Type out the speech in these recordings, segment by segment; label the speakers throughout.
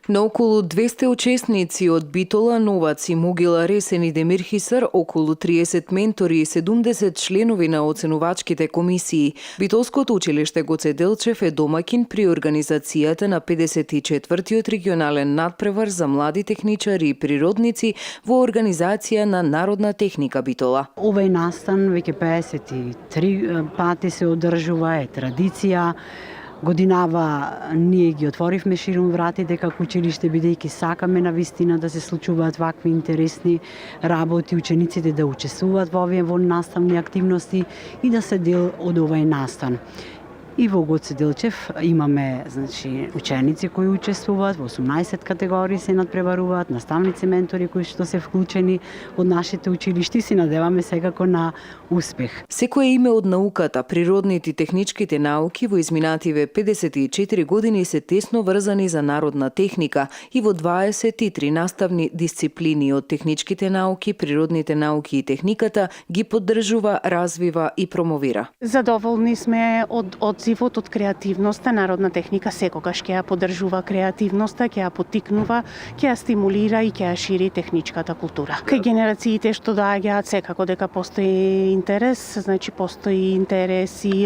Speaker 1: На околу 200 учесници од Битола, Новац и Могила, Ресен и Демирхисар, околу 30 ментори и 70 членови на оценувачките комисии, Битолското училиште Гоце Делчев е домакин при организацијата на 54-тиот регионален надпревар за млади техничари и природници во организација на Народна техника Битола.
Speaker 2: Овој настан веќе 53 пати се одржува, е традиција. Годинава ние ги отворивме ширум вратите како училиште, бидејќи сакаме на вистина да се случуваат вакви интересни работи, учениците да учествуваат во овие наставни активности и да се дел од овој настан. И во Гоце Делчев имаме ученици кои учествуваат во 18 категории, се надпреваруваат, наставници, ментори кои што се вклучени од нашите училишти, се надеваме секако на успех.
Speaker 1: Секое име од науката, природните и техничките науки во изминативе 54 години се тесно врзани за народна техника и во 23 наставни дисциплини од техничките науки, природните науки и техниката ги поддржува, развива и промовира.
Speaker 3: Задоволни сме од одзивот од креативноста. Народна техника секогаш ќе ја поддржува креативноста, ќе ја поттикнува, ќе ја стимулира и ќе ја шири техничката култура. Кај генерациите што доаѓаат секако дека постои интерес, постои интерес и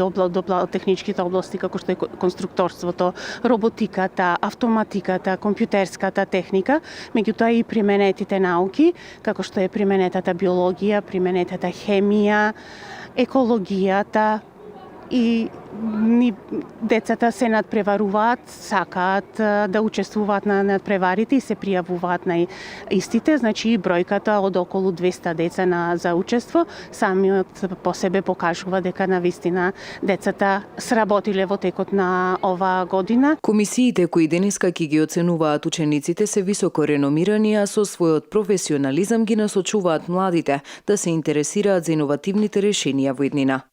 Speaker 3: техничките области како што е конструкторството, роботиката, автоматиката, компјутерската техника, меѓутоа и применетите науки, како што е применетата биологија, применетата хемија, екологијата, и децата се надпреваруваат, сакаат да учествуваат на надпреварите и се пријавуваат на истите, и бројката од околу 200 деца за учество самиот по себе покажува дека навистина децата сработиле во текот на оваа година.
Speaker 1: Комисиите кои денеска ќе ги оценуваат учениците се високо реномирани, а со својот професионализам ги насочуваат младите да се интересираат за иновативните решенија во иднина.